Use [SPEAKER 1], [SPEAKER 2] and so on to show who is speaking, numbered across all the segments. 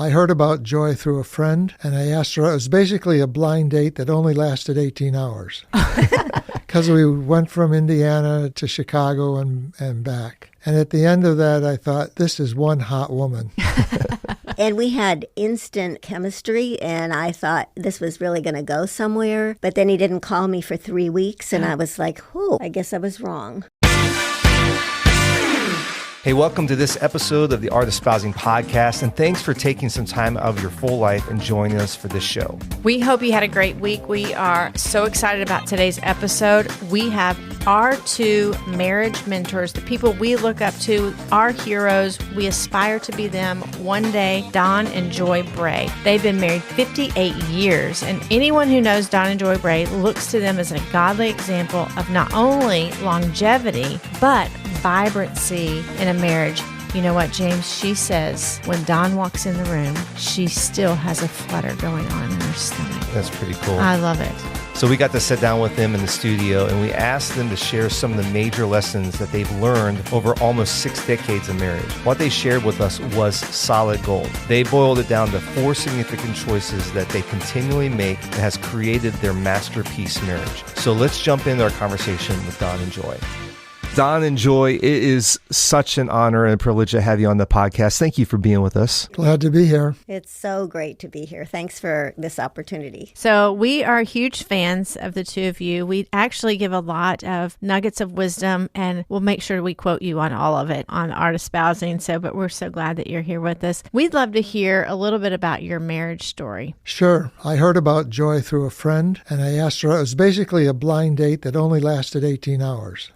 [SPEAKER 1] I heard about Joy through a friend, and I asked her. It was basically a blind date that only lasted 18 hours. Because we went from Indiana to Chicago and back. And at the end of that, I thought, this is one hot woman.
[SPEAKER 2] And we had instant chemistry, and I thought this was really going to go somewhere. But then he didn't call me for 3 weeks, and I was like, oh, I guess I was wrong.
[SPEAKER 3] Hey, welcome to this episode of the Art of Espousing podcast, and thanks for taking some time out of your full life and joining us for this show.
[SPEAKER 4] We hope you had a great week. We are so excited about today's episode. We have our two marriage mentors, the people we look up to, our heroes. We aspire to be them one day, Don and Joy Bray. They've been married 58 years, and anyone who knows Don and Joy Bray looks to them as a godly example of not only longevity, but vibrancy in a marriage. You know what, James? She says when Don walks in the room, she still has a flutter going on in her stomach.
[SPEAKER 3] That's pretty cool.
[SPEAKER 4] I love it.
[SPEAKER 3] So we got to sit down with them in the studio, and we asked them to share some of the major lessons that they've learned over almost 6 decades of marriage. What they shared with us was solid gold. They boiled it down to 4 significant choices that they continually make that has created their masterpiece marriage. So let's jump into our conversation with Don and Joy. Don and Joy, it is such an honor and a privilege to have you on the podcast. Thank you for being with us.
[SPEAKER 1] Glad to be here.
[SPEAKER 2] It's so great to be here. Thanks for this opportunity.
[SPEAKER 4] So we are huge fans of the two of you. We actually give a lot of nuggets of wisdom, and we'll make sure we quote you on all of it on Art of Espousing. But we're so glad that you're here with us. We'd love to hear a little bit about your marriage story.
[SPEAKER 1] Sure. I heard about Joy through a friend, and I asked her. It was basically a blind date that only lasted 18 hours.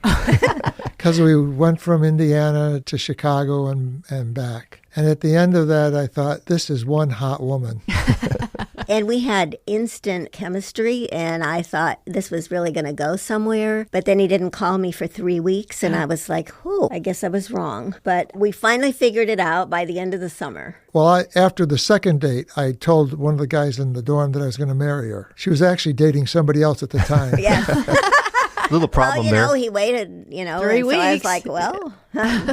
[SPEAKER 1] Because we went from Indiana to Chicago and back. And at the end of that, I thought, this is one hot woman.
[SPEAKER 2] And we had instant chemistry, and I thought this was really going to go somewhere. But then he didn't call me for 3 weeks, and I was like, oh, I guess I was wrong. But we finally figured it out by the end of the summer.
[SPEAKER 1] Well, after the second date, I told one of the guys in the dorm that I was going to marry her. She was actually dating somebody else at the time.
[SPEAKER 2] Yeah.
[SPEAKER 3] Little problem there.
[SPEAKER 2] He waited,
[SPEAKER 4] 3 weeks.
[SPEAKER 2] So I was like, well, I'm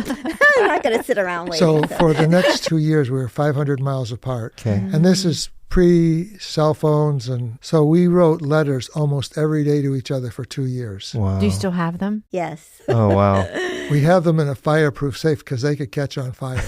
[SPEAKER 2] not going to sit around waiting.
[SPEAKER 1] So for the next 2 years, we were 500 miles apart.
[SPEAKER 3] Okay.
[SPEAKER 1] And this is pre-cell phones, and so we wrote letters almost every day to each other for 2 years.
[SPEAKER 3] Wow.
[SPEAKER 4] Do you still have them?
[SPEAKER 2] Yes.
[SPEAKER 3] Oh, wow.
[SPEAKER 1] We have them in a fireproof safe because they could catch on fire.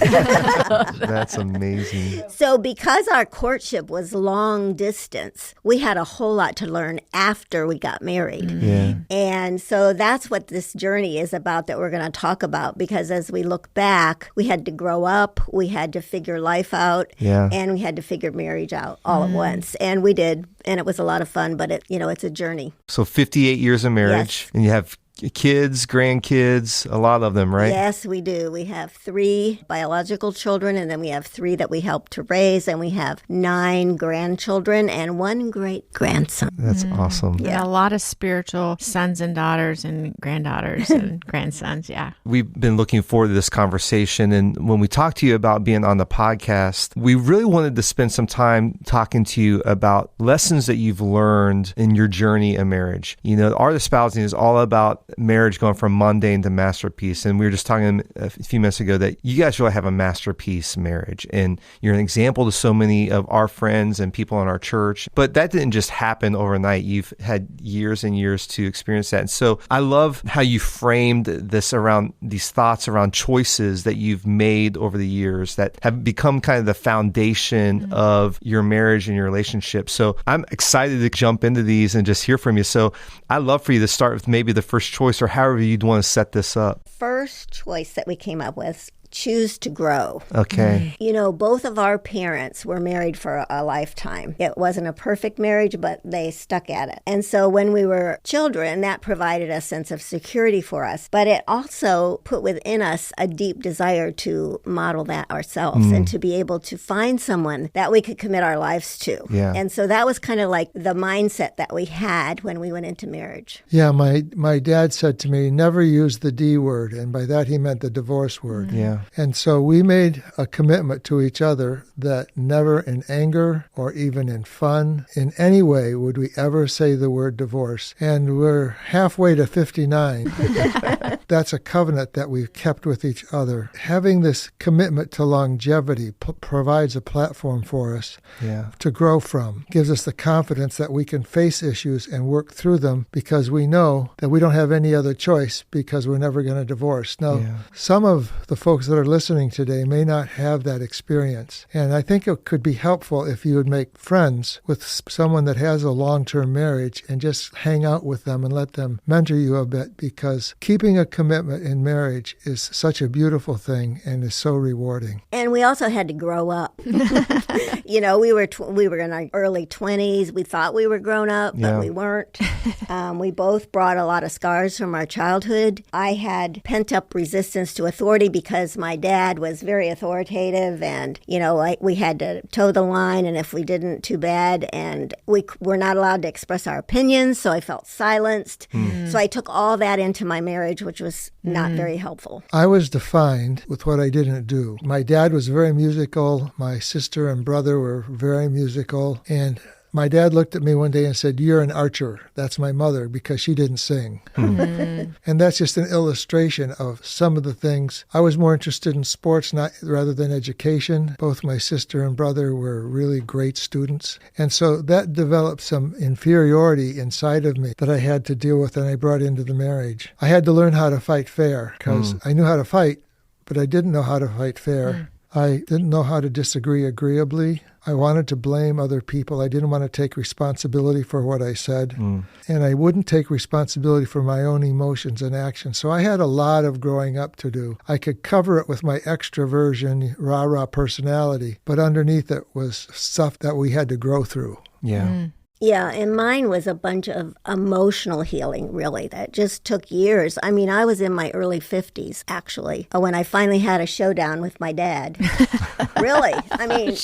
[SPEAKER 3] That's amazing.
[SPEAKER 2] So because our courtship was long distance, we had a whole lot to learn after we got married.
[SPEAKER 3] Yeah.
[SPEAKER 2] And so that's what this journey is about that we're going to talk about, because as we look back, we had to grow up, we had to figure life out, and we had to figure marriage out all at once. And we did, and it was a lot of fun, but it's a journey.
[SPEAKER 3] So 58 years of marriage, and you have kids, grandkids, a lot of them, right?
[SPEAKER 2] Yes, we do. We have 3 biological children, and then we have 3 that we help to raise, and we have 9 grandchildren and 1 great-grandson.
[SPEAKER 3] That's awesome.
[SPEAKER 4] Yeah, a lot of spiritual sons and daughters and granddaughters and grandsons, yeah.
[SPEAKER 3] We've been looking forward to this conversation, and when we talked to you about being on the podcast, we really wanted to spend some time talking to you about lessons that you've learned in your journey in marriage. The Art of Espousing is all about marriage going from mundane to masterpiece. And we were just talking a few minutes ago that you guys really have a masterpiece marriage. And you're an example to so many of our friends and people in our church. But that didn't just happen overnight. You've had years and years to experience that. And so I love how you framed this around these thoughts around choices that you've made over the years that have become kind of the foundation of your marriage and your relationship. So I'm excited to jump into these and just hear from you. So I'd love for you to start with maybe the first choice, or however you'd want to set this up.
[SPEAKER 2] First choice that we came up with choose to grow.
[SPEAKER 3] Okay.
[SPEAKER 2] You know, both of our parents were married for a lifetime. It wasn't a perfect marriage, but they stuck at it. And so when we were children, that provided a sense of security for us. But it also put within us a deep desire to model that ourselves and to be able to find someone that we could commit our lives to.
[SPEAKER 3] Yeah.
[SPEAKER 2] And so that was kind of like the mindset that we had when we went into marriage.
[SPEAKER 1] Yeah, my dad said to me, never use the D word. And by that, he meant the divorce word.
[SPEAKER 3] Yeah.
[SPEAKER 1] And so we made a commitment to each other that never in anger or even in fun, in any way, would we ever say the word divorce. And we're halfway to 59. That's a covenant that we've kept with each other. Having this commitment to longevity provides a platform for us to grow from, gives us the confidence that we can face issues and work through them because we know that we don't have any other choice because we're never going to divorce. Now, some of the folks that are listening today may not have that experience. And I think it could be helpful if you would make friends with someone that has a long-term marriage and just hang out with them and let them mentor you a bit, because keeping a commitment in marriage is such a beautiful thing and is so rewarding.
[SPEAKER 2] And we also had to grow up. You know, we were in our early 20s. We thought we were grown up, but we weren't. We both brought a lot of scars from our childhood. I had pent-up resistance to authority because my dad was very authoritative, and, you know, we had to toe the line, and if we didn't, too bad. And we were not allowed to express our opinions, so I felt silenced. So I took all that into my marriage, which was not very helpful.
[SPEAKER 1] I was defined with what I didn't do. My dad was very musical. My sister and brother were very musical. And my dad looked at me one day and said, "You're an archer." That's my mother, because she didn't sing. And that's just an illustration of some of the things. I was more interested in sports rather than education. Both my sister and brother were really great students. And so that developed some inferiority inside of me that I had to deal with and I brought into the marriage. I had to learn how to fight fair, because I knew how to fight, but I didn't know how to fight fair. I didn't know how to disagree agreeably. I wanted to blame other people. I didn't want to take responsibility for what I said. And I wouldn't take responsibility for my own emotions and actions. So I had a lot of growing up to do. I could cover it with my extroversion, rah-rah personality, but underneath it was stuff that we had to grow through.
[SPEAKER 2] Yeah, and mine was a bunch of emotional healing, really, that just took years. I mean, I was in my early 50s, actually, when I finally had a showdown with my dad. Really? I mean,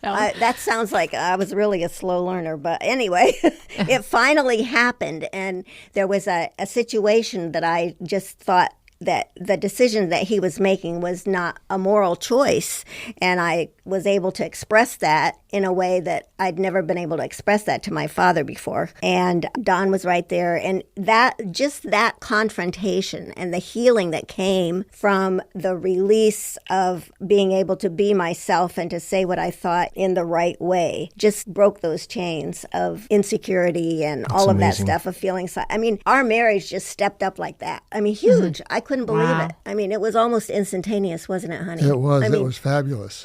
[SPEAKER 2] that sounds like I was really a slow learner. But anyway, it finally happened. And there was a situation that I just thought that the decision that he was making was not a moral choice. And I was able to express that in a way that I'd never been able to express that to my father before. And Don was right there. And that confrontation and the healing that came from the release of being able to be myself and to say what I thought in the right way just broke those chains of insecurity and all of that stuff of feeling. I mean, our marriage just stepped up like that. I mean, huge. I couldn't believe it. I mean, it was almost instantaneous, wasn't it, honey?
[SPEAKER 1] It was.
[SPEAKER 2] I mean,
[SPEAKER 1] it was fabulous.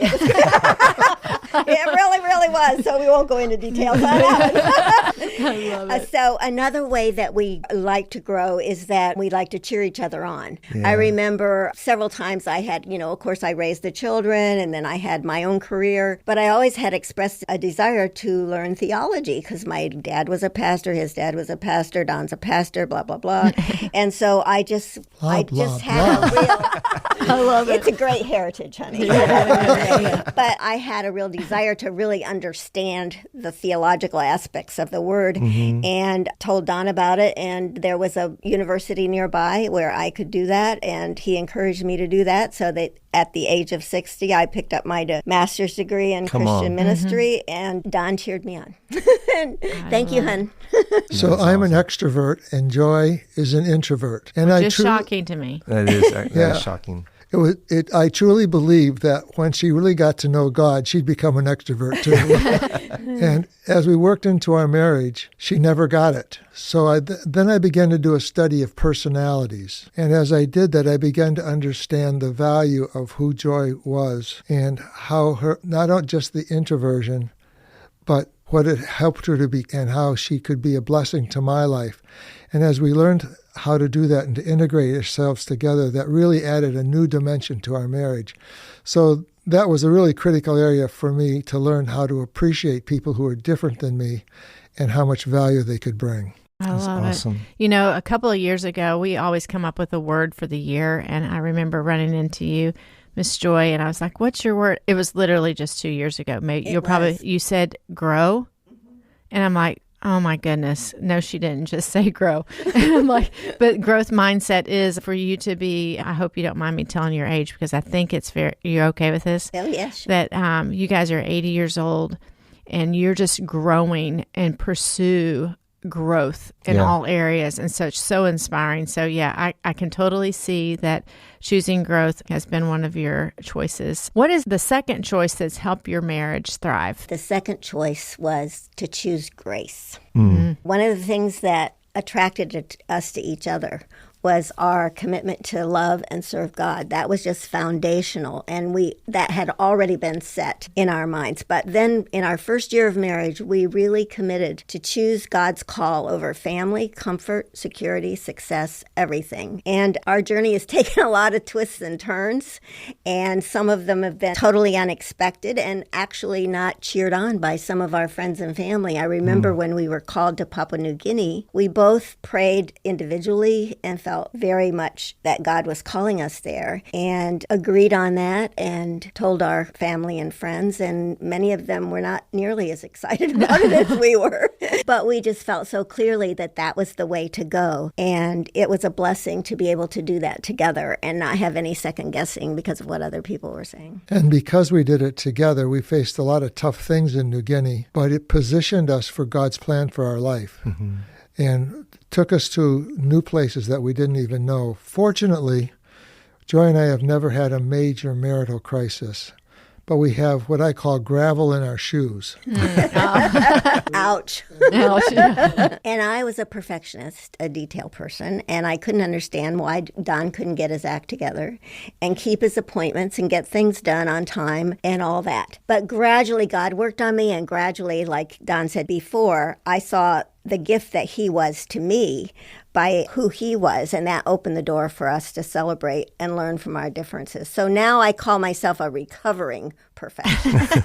[SPEAKER 2] It really was. So we won't go into details on that one. I love it. So another way that we like to grow is that we like to cheer each other on. I remember several times I had, of course I raised the children and then I had my own career, but I always had expressed a desire to learn theology because my dad was a pastor, his dad was a pastor, Don's a pastor, blah, blah, blah. And so I just had a real... I love it. It's a great heritage, honey. But I had a real desire to really understand the theological aspects of the word and told Don about it. And there was a university nearby where I could do that. And he encouraged me to do that. So that at the age of 60, I picked up my master's degree in Christian ministry. And Don cheered me on. Thank you, hon.
[SPEAKER 1] So I'm an extrovert and Joy is an introvert. And
[SPEAKER 4] Which is shocking to me.
[SPEAKER 3] That is shocking.
[SPEAKER 1] I truly believe that when she really got to know God, she'd become an extrovert too. And as we worked into our marriage, she never got it. So then I began to do a study of personalities. And as I did that, I began to understand the value of who Joy was and how her, not just the introversion, but what it helped her to be and how she could be a blessing to my life. And as we learned how to do that and to integrate ourselves together, that really added a new dimension to our marriage. So that was a really critical area for me to learn how to appreciate people who are different than me and how much value they could bring.
[SPEAKER 4] I love it. A couple of years ago, we always come up with a word for the year. And I remember running into you, Miss Joy, and I was like, what's your word? It was literally just 2 years ago. Maybe you said grow. And I'm like, Oh my goodness. No, she didn't just say grow. And I'm like, but growth mindset is for you to be, I hope you don't mind me telling your age because I think it's very, you're okay with this?
[SPEAKER 2] Oh, yes.
[SPEAKER 4] That you guys are 80 years old and you're just growing and pursue growth in all areas. And so it's so inspiring. So yeah, I can totally see that choosing growth has been one of your choices. What is the second choice that's helped your marriage thrive?
[SPEAKER 2] The second choice was to choose grace.
[SPEAKER 3] Mm.
[SPEAKER 2] One of the things that attracted us to each other was our commitment to love and serve God. That was just foundational, and that had already been set in our minds. But then in our first year of marriage, we really committed to choose God's call over family, comfort, security, success, everything. And our journey has taken a lot of twists and turns, and some of them have been totally unexpected and actually not cheered on by some of our friends and family. I remember when we were called to Papua New Guinea, we both prayed individually and felt very much that God was calling us there and agreed on that and told our family and friends, and many of them were not nearly as excited about it as we were. But we just felt so clearly that that was the way to go, and it was a blessing to be able to do that together and not have any second guessing because of what other people were saying.
[SPEAKER 1] And because we did it together, we faced a lot of tough things in New Guinea, but it positioned us for God's plan for our life. Mm-hmm. And took us to new places that we didn't even know. Fortunately, Joy and I have never had a major marital crisis, but we have what I call gravel in our shoes.
[SPEAKER 2] Ouch. And I was a perfectionist, a detail person, and I couldn't understand why Don couldn't get his act together and keep his appointments and get things done on time and all that. But gradually, God worked on me, and gradually, like Don said before, I saw the gift that he was to me by who he was, and that opened the door for us to celebrate and learn from our differences. So now I call myself a recovering perfectionist.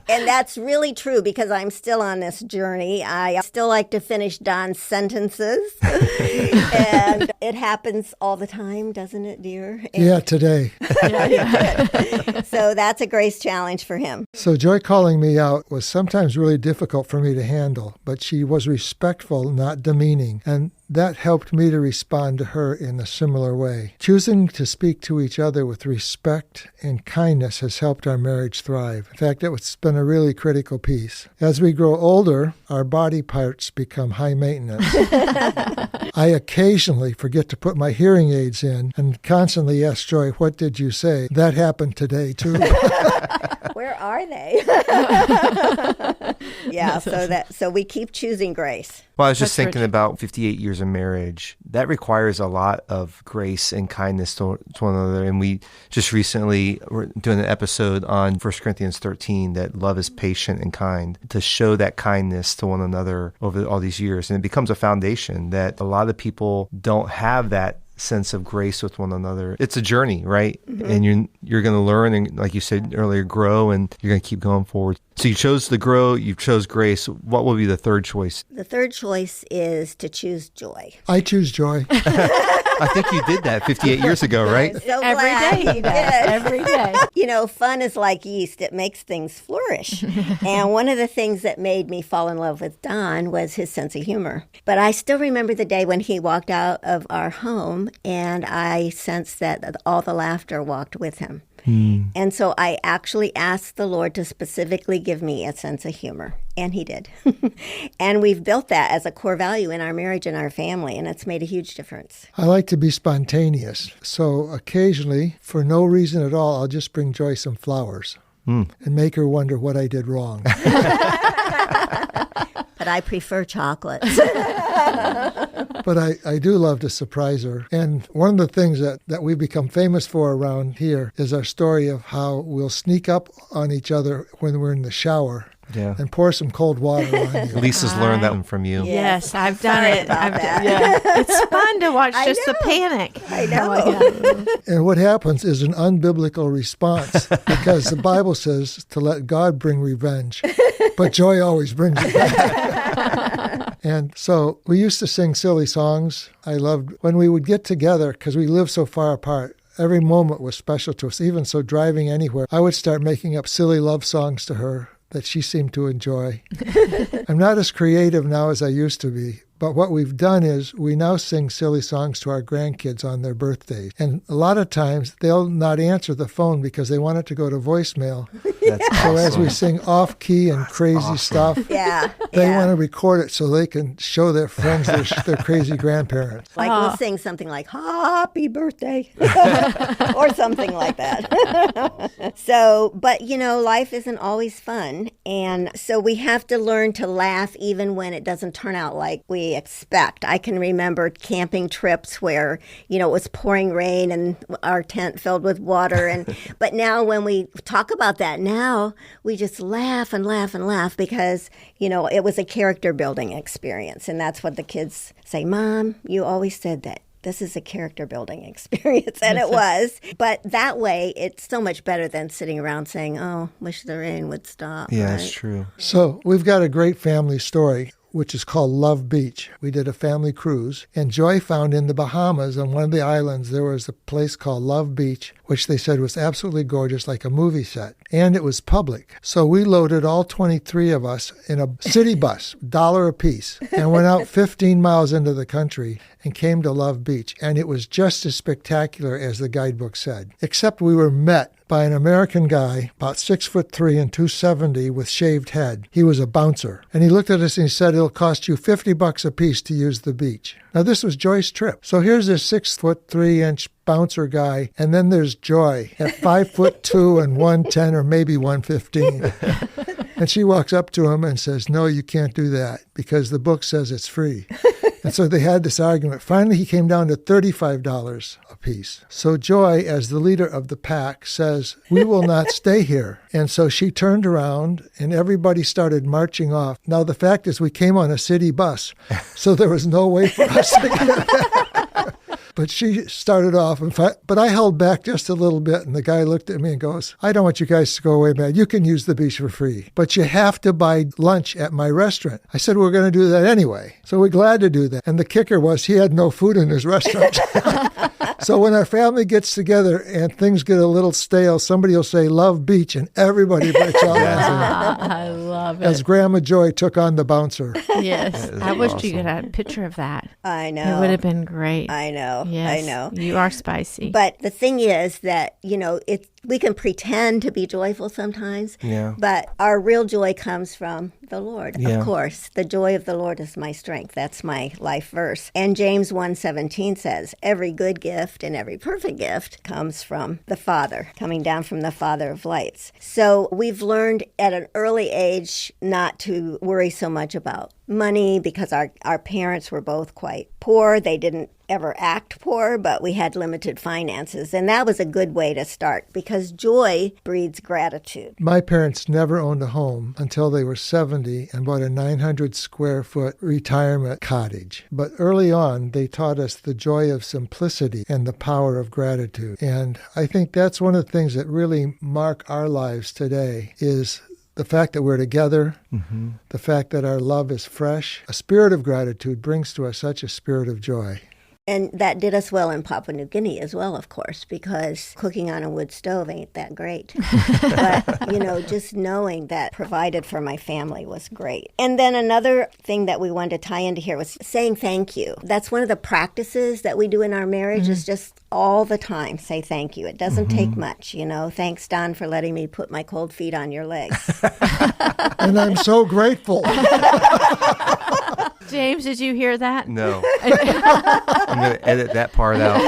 [SPEAKER 2] And that's really true because I'm still on this journey. I still like to finish Don's sentences. And it happens all the time, doesn't it, dear?
[SPEAKER 1] Yeah, today.
[SPEAKER 2] So that's a grace challenge for him.
[SPEAKER 1] So Joy calling me out was sometimes really difficult for me to handle, but she was respectful, not demeaning. And that helped me to respond to her in a similar way. Choosing to speak to each other with respect and kindness has helped our marriage thrive. In fact, it's been a really critical piece. As we grow older, our body parts become high maintenance. I occasionally forget to put my hearing aids in and constantly ask Joy, "What did you say?" That happened today, too.
[SPEAKER 2] Where are they? Yeah, so we keep choosing grace.
[SPEAKER 3] Well, I was just thinking about 58 years of marriage. That requires a lot of grace and kindness to one another. And we just recently were doing an episode on 1 Corinthians 13, that love is patient and kind, to show that kindness to one another over all these years. And it becomes a foundation that a lot of people don't have that sense of grace with one another. It's a journey, right? Mm-hmm. And you're going to learn and, like you said earlier, grow, and you're going to keep going forward. So you chose to grow, you chose grace. What will be the third choice?
[SPEAKER 2] The third choice is to choose joy.
[SPEAKER 1] I choose joy.
[SPEAKER 3] I think you did that 58 years ago, right?
[SPEAKER 2] I'm so
[SPEAKER 4] Every
[SPEAKER 2] glad
[SPEAKER 4] day he does. Every day.
[SPEAKER 2] You know, fun is like yeast. It makes things flourish. And one of the things that made me fall in love with Don was his sense of humor. But I still remember the day when he walked out of our home, and I sensed that all the laughter walked with him. And so I actually asked the Lord to specifically give me a sense of humor, and he did. And we've built that as a core value in our marriage and our family, and it's made a huge difference.
[SPEAKER 1] I like to be spontaneous. So occasionally, for no reason at all, I'll just bring Joy some flowers and make her wonder what I did wrong.
[SPEAKER 2] But I prefer chocolates.
[SPEAKER 1] But I do love to surprise her. And one of the things that we've become famous for around here is our story of how we'll sneak up on each other when we're in the shower.
[SPEAKER 3] Yeah.
[SPEAKER 1] And pour some cold water on you.
[SPEAKER 3] Lisa's learned that one from you.
[SPEAKER 4] Yes, I've done it.
[SPEAKER 2] Yeah.
[SPEAKER 4] It's fun to watch just the panic.
[SPEAKER 2] I know.
[SPEAKER 1] And what happens is an unbiblical response, because the Bible says to let God bring revenge, but joy always brings it. And so we used to sing silly songs. I loved when we would get together because we lived so far apart. Every moment was special to us. Even so, driving anywhere, I would start making up silly love songs to her that she seemed to enjoy. I'm not as creative now as I used to be. But what we've done is we now sing silly songs to our grandkids on their birthdays. And a lot of times they'll not answer the phone because they want it to go to voicemail.
[SPEAKER 3] That's
[SPEAKER 1] So as we
[SPEAKER 3] awesome.
[SPEAKER 1] sing off-key and crazy stuff,
[SPEAKER 2] Yeah.
[SPEAKER 1] they
[SPEAKER 2] yeah.
[SPEAKER 1] want to record it so they can show their friends their crazy grandparents.
[SPEAKER 2] Like we'll sing something like "Happy Birthday" or something like that. So, but life isn't always fun, and so we have to learn to laugh even when it doesn't turn out like we expect. I can remember camping trips where it was pouring rain and our tent filled with water, but now when we talk about that now, we just laugh and laugh and laugh because it was a character building experience, and that's what the kids say. Mom, you always said that this is a character building experience, and it was. But that way, it's so much better than sitting around saying, "Oh, wish the rain would stop."
[SPEAKER 3] Yeah,
[SPEAKER 2] right?
[SPEAKER 3] it's true.
[SPEAKER 1] So we've got a great family story, which is called Love Beach. We did a family cruise, and Joy found in the Bahamas on one of the islands there was a place called Love Beach, which they said was absolutely gorgeous, like a movie set. And it was public. So we loaded all 23 of us in a city bus, $1 a piece, and went out 15 miles into the country and came to Love Beach. And it was just as spectacular as the guidebook said, except we were met by an American guy, about 6'3" and 270 with shaved head. He was a bouncer. And he looked at us and he said, "It'll cost you $50 a piece to use the beach." Now, this was Joy's trip. So here's this 6'3" bouncer guy, and then there's Joy at 5'2" and 110 or maybe 115. And she walks up to him and says, "No, you can't do that because the book says it's free." And so they had this argument. Finally, he came down to $35 a piece. So Joy, as the leader of the pack, says, "We will not stay here." And so she turned around and everybody started marching off. Now, the fact is we came on a city bus, so there was no way for us to get back. But she started off, but I held back just a little bit, and the guy looked at me and goes, "I don't want you guys to go away, man. You can use the beach for free, but you have to buy lunch at my restaurant." I said, "We're going to do that anyway." So we're glad to do that. And the kicker was he had no food in his restaurant. So when our family gets together and things get a little stale, somebody will say, "Love Beach," and everybody breaks out laughing.
[SPEAKER 4] I love it.
[SPEAKER 1] As Grandma Joy took on the bouncer.
[SPEAKER 4] Yes. I wish you could have a picture of that.
[SPEAKER 2] I know.
[SPEAKER 4] It would have been great.
[SPEAKER 2] I know.
[SPEAKER 4] Yes.
[SPEAKER 2] I know.
[SPEAKER 4] You are spicy.
[SPEAKER 2] But the thing is that, we can pretend to be joyful sometimes,
[SPEAKER 3] Yeah.
[SPEAKER 2] but our real joy comes from the Lord,
[SPEAKER 3] Yeah.
[SPEAKER 2] of course. The joy of the Lord is my strength. That's my life verse. And James 1:17 says, every good gift and every perfect gift comes from the Father, coming down from the Father of lights. So we've learned at an early age not to worry so much about money because our parents were both quite poor. They didn't ever act poor, but we had limited finances. And that was a good way to start because joy breeds gratitude.
[SPEAKER 1] My parents never owned a home until they were 70 and bought a 900 square foot retirement cottage. But early on, they taught us the joy of simplicity and the power of gratitude. And I think that's one of the things that really mark our lives today is the fact that we're together, the fact that our love is fresh. A spirit of gratitude brings to us such a spirit of joy.
[SPEAKER 2] And that did us well in Papua New Guinea as well, of course, because cooking on a wood stove ain't that great. But, just knowing that provided for my family was great. And then another thing that we wanted to tie into here was saying thank you. That's one of the practices that we do in our marriage is just all the time say thank you. It doesn't take much, Thanks, Don, for letting me put my cold feet on your legs.
[SPEAKER 1] And I'm so grateful.
[SPEAKER 4] James, did you hear that?
[SPEAKER 3] No. I'm going to edit that part out.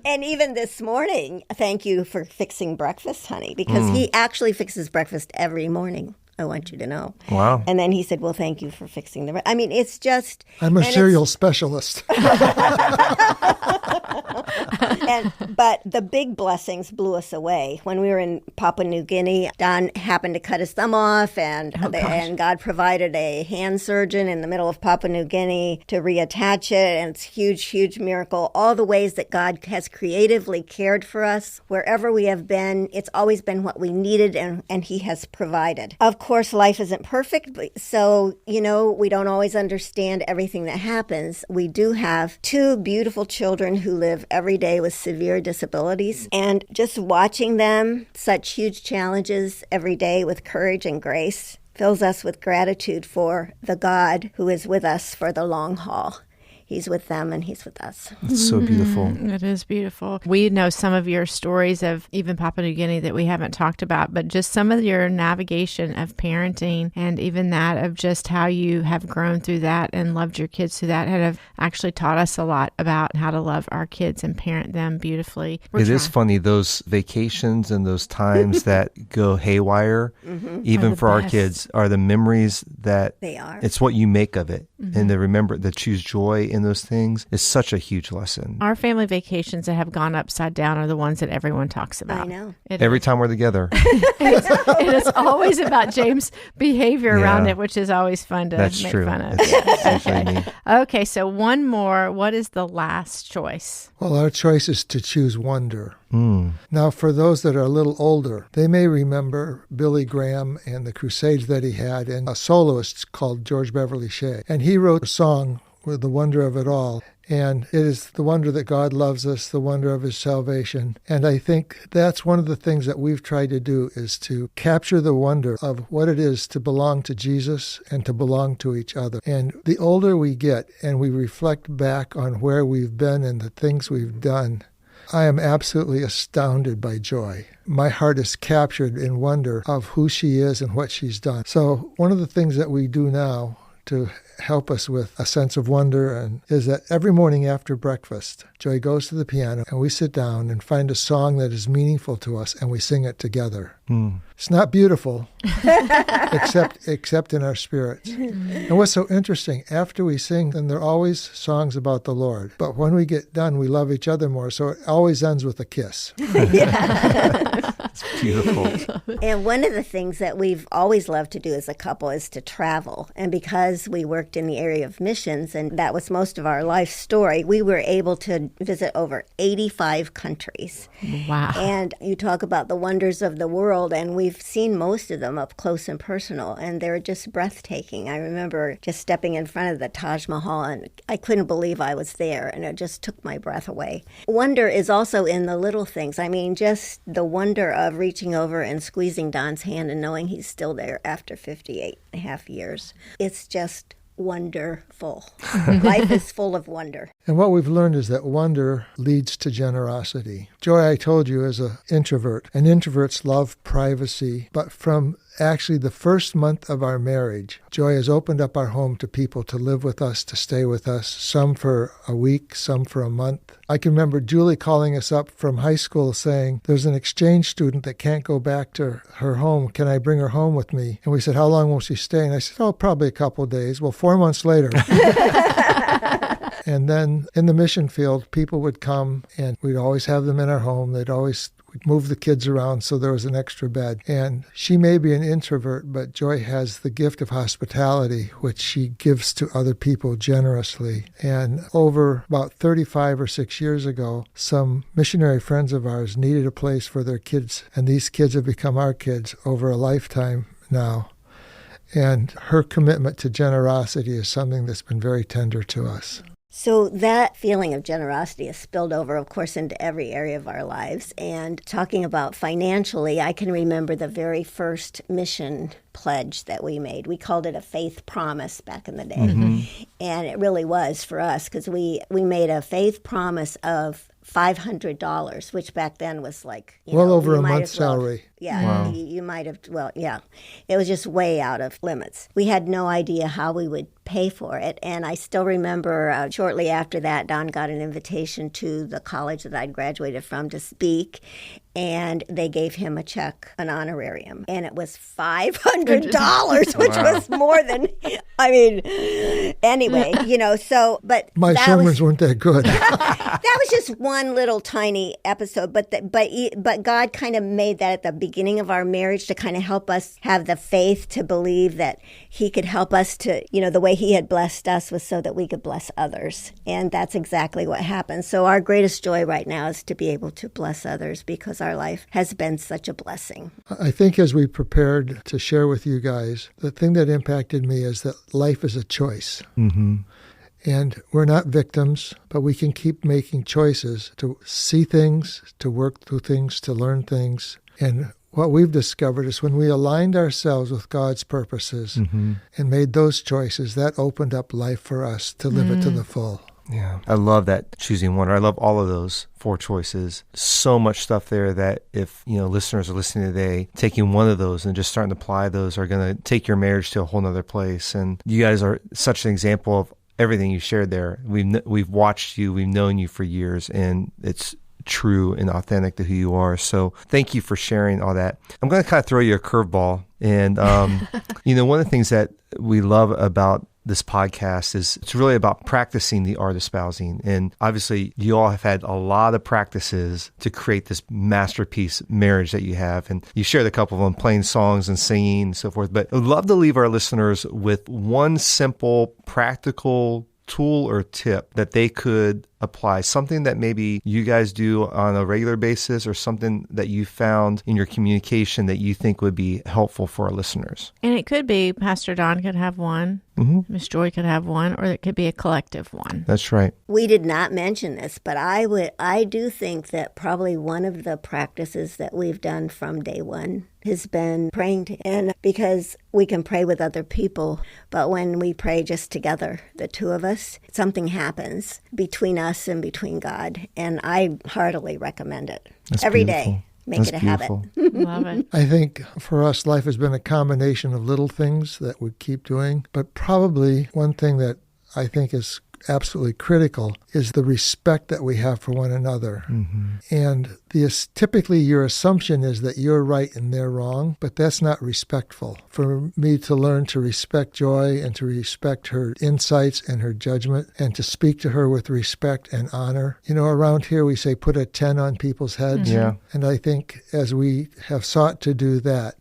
[SPEAKER 2] And even this morning, thank you for fixing breakfast, honey, because he actually fixes breakfast every morning. I want you to know.
[SPEAKER 3] Wow.
[SPEAKER 2] And then he said, well, thank you for fixing the... I mean, it's just...
[SPEAKER 1] I'm a cereal specialist.
[SPEAKER 2] But the big blessings blew us away. When we were in Papua New Guinea, Don happened to cut his thumb off, and God provided a hand surgeon in the middle of Papua New Guinea to reattach it, and it's a huge, huge miracle. All the ways that God has creatively cared for us, wherever we have been, it's always been what we needed, and he has provided. Of course, life isn't perfect, so, we don't always understand everything that happens. We do have 2 beautiful children who live every day with severe disabilities, and just watching them, such huge challenges every day with courage and grace, fills us with gratitude for the God who is with us for the long haul. He's with them and he's with us.
[SPEAKER 3] It's so beautiful.
[SPEAKER 4] It is beautiful. We know some of your stories of even Papua New Guinea that we haven't talked about, but just some of your navigation of parenting and even that of just how you have grown through that and loved your kids through that have actually taught us a lot about how to love our kids and parent them beautifully.
[SPEAKER 3] It is funny, those vacations and those times that go haywire, even for our kids, are the memories that
[SPEAKER 2] they are.
[SPEAKER 3] It's what you make of it. And to choose joy in those things is such a huge lesson.
[SPEAKER 4] Our family vacations that have gone upside down are the ones that everyone talks about.
[SPEAKER 2] I know.
[SPEAKER 3] Every time we're together.
[SPEAKER 4] And it's always about James' behavior around it, which is always fun to make fun of.
[SPEAKER 3] That's usually me.
[SPEAKER 4] Okay, so one more. What is the last choice?
[SPEAKER 1] Well, our choice is to choose wonder. Now, for those that are a little older, they may remember Billy Graham and the crusades that he had, and a soloist called George Beverly Shea. And he wrote a song with the wonder of it all. And it is the wonder that God loves us, the wonder of his salvation. And I think that's one of the things that we've tried to do, is to capture the wonder of what it is to belong to Jesus and to belong to each other. And the older we get and we reflect back on where we've been and the things we've done, I am absolutely astounded by Joy. My heart is captured in wonder of who she is and what she's done. So one of the things that we do now to help us with a sense of wonder and is that every morning after breakfast, Joy goes to the piano and we sit down and find a song that is meaningful to us and we sing it together. It's not beautiful, except in our spirits. And what's so interesting, after we sing, then there are always songs about the Lord. But when we get done, we love each other more. So it always ends with a kiss.
[SPEAKER 3] It's beautiful.
[SPEAKER 2] And one of the things that we've always loved to do as a couple is to travel. And because we worked in the area of missions, and that was most of our life story, we were able to visit over 85 countries.
[SPEAKER 4] Wow.
[SPEAKER 2] And you talk about the wonders of the world, and we've seen most of them up close and personal, and they're just breathtaking. I remember just stepping in front of the Taj Mahal, and I couldn't believe I was there, and it just took my breath away. Wonder is also in the little things. I mean, just the wonder of reaching over and squeezing Don's hand and knowing he's still there after 58 and a half years. It's just wonderful. Life is full of wonder.
[SPEAKER 1] And what we've learned is that wonder leads to generosity. Joy, I told you, is an introvert, and introverts love privacy. But from actually the first month of our marriage, Joy has opened up our home to people to live with us, to stay with us, some for a week, some for a month. I can remember Julie calling us up from high school saying, there's an exchange student that can't go back to her home. Can I bring her home with me? And we said, how long will she stay? And I said, oh, probably a couple of days. Well, 4 months later. And then in the mission field, people would come and we'd always have them in our home. We'd move the kids around so there was an extra bed. And she may be an introvert, but Joy has the gift of hospitality, which she gives to other people generously. And over about 35 or 6 years ago, some missionary friends of ours needed a place for their kids. And these kids have become our kids over a lifetime now. And her commitment to generosity is something that's been very tender to us.
[SPEAKER 2] So that feeling of generosity has spilled over, of course, into every area of our lives. And talking about financially, I can remember the very first mission pledge that we made. We called it a faith promise back in the day. Mm-hmm. And it really was for us, because we made a faith promise of $500, which back then was like...
[SPEAKER 1] over a month's salary.
[SPEAKER 2] Yeah,
[SPEAKER 1] wow.
[SPEAKER 2] You might have, it was just way out of limits. We had no idea how we would pay for it. And I still remember shortly after that, Don got an invitation to the college that I'd graduated from to speak. And they gave him a check, an honorarium. And it was $500, which was more than, anyway, but...
[SPEAKER 1] My sermons weren't that good.
[SPEAKER 2] That was just one little tiny episode, but God kind of made that at the beginning of our marriage to kind of help us have the faith to believe that he could help us to, the way he had blessed us was so that we could bless others. And that's exactly what happened. So our greatest joy right now is to be able to bless others because our life has been such a blessing.
[SPEAKER 1] I think as we prepared to share with you guys, the thing that impacted me is that life is a choice.
[SPEAKER 3] Mm-hmm.
[SPEAKER 1] And we're not victims, but we can keep making choices to see things, to work through things, to learn things. And what we've discovered is when we aligned ourselves with God's purposes and made those choices, that opened up life for us to live it to the full.
[SPEAKER 3] Yeah. I love that choosing wonder. I love all of those 4 choices. So much stuff there that if, listeners are listening today, taking one of those and just starting to apply those are going to take your marriage to a whole nother place. And you guys are such an example of everything you shared there. We've watched you, we've known you for years, and it's true and authentic to who you are. So thank you for sharing all that. I'm going to kind of throw you a curveball. And, one of the things that we love about this podcast is it's really about practicing the art of espousing. And obviously, you all have had a lot of practices to create this masterpiece marriage that you have. And you shared a couple of them, playing songs and singing and so forth. But I'd love to leave our listeners with one simple, practical tool or tip that they could apply, something that maybe you guys do on a regular basis or something that you found in your communication that you think would be helpful for our listeners.
[SPEAKER 4] And it could be Pastor Don could have one, Miss Joy could have one, or it could be a collective one.
[SPEAKER 3] That's right.
[SPEAKER 2] We did not mention this, but I do think that probably one of the practices that we've done from day one has been praying and because we can pray with other people, but when we pray just together, the two of us, something happens between us and between God, and I heartily recommend it.
[SPEAKER 3] That's
[SPEAKER 2] every
[SPEAKER 3] beautiful.
[SPEAKER 2] day. Make it a habit.
[SPEAKER 4] Love it.
[SPEAKER 1] I think for us, life has been a combination of little things that we keep doing, but probably one thing that I think is absolutely critical is the respect that we have for one another. And typically your assumption is that you're right and they're wrong, but that's not respectful. For me to learn to respect Joy and to respect her insights and her judgment and to speak to her with respect and honor. Around here we say put a 10 on people's heads.
[SPEAKER 3] Yeah.
[SPEAKER 1] And I think as we have sought to do that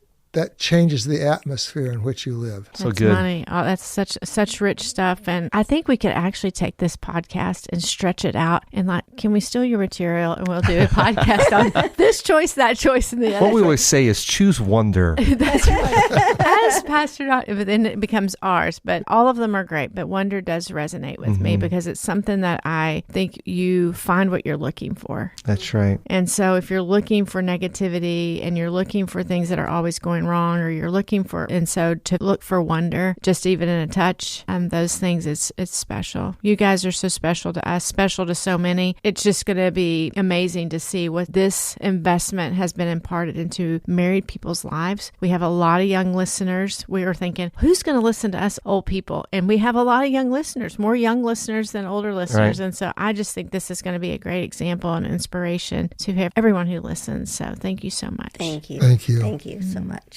[SPEAKER 1] changes the atmosphere in which you live.
[SPEAKER 3] So
[SPEAKER 4] that's
[SPEAKER 3] good.
[SPEAKER 4] Money. Oh, that's such rich stuff. And I think we could actually take this podcast and stretch it out and can we steal your material and we'll do a podcast on this choice, that choice, and the other.
[SPEAKER 3] What we always say is choose wonder.
[SPEAKER 4] That's right. As Pastor Don, but then it becomes ours. But all of them are great. But wonder does resonate with me because it's something that I think you find what you're looking for.
[SPEAKER 3] That's right.
[SPEAKER 4] And so if you're looking for negativity and you're looking for things that are always going wrong, or you're looking for, and so to look for wonder, just even in a touch, those things, it's special. You guys are so special to us, special to so many. It's just going to be amazing to see what this investment has been imparted into married people's lives. We have a lot of young listeners. We were thinking, who's going to listen to us old people? And we have a lot of young listeners, more young listeners than older listeners. Right. And so I just think this is going to be a great example and inspiration to have everyone who listens. So thank you so much.
[SPEAKER 2] Thank you.
[SPEAKER 1] Thank you.
[SPEAKER 2] Thank you so much.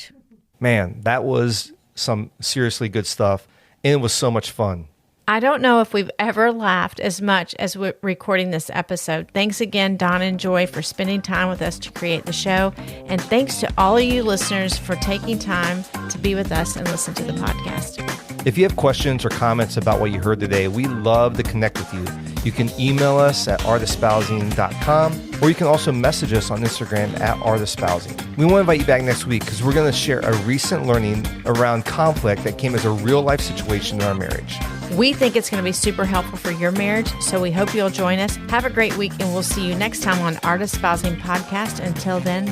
[SPEAKER 3] Man, that was some seriously good stuff, and it was so much fun.
[SPEAKER 4] I don't know if we've ever laughed as much as we're recording this episode. Thanks again, Don and Joy, for spending time with us to create the show. And thanks to all of you listeners for taking time to be with us and listen to the podcast.
[SPEAKER 3] If you have questions or comments about what you heard today, we love to connect with you. You can email us at artespousing.com, or you can also message us on Instagram at artespousing. We want to invite you back next week because we're going to share a recent learning around conflict that came as a real life situation in our marriage.
[SPEAKER 4] We think it's going to be super helpful for your marriage, so we hope you'll join us. Have a great week, and we'll see you next time on Art Espousing Podcast. Until then,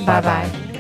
[SPEAKER 4] bye-bye.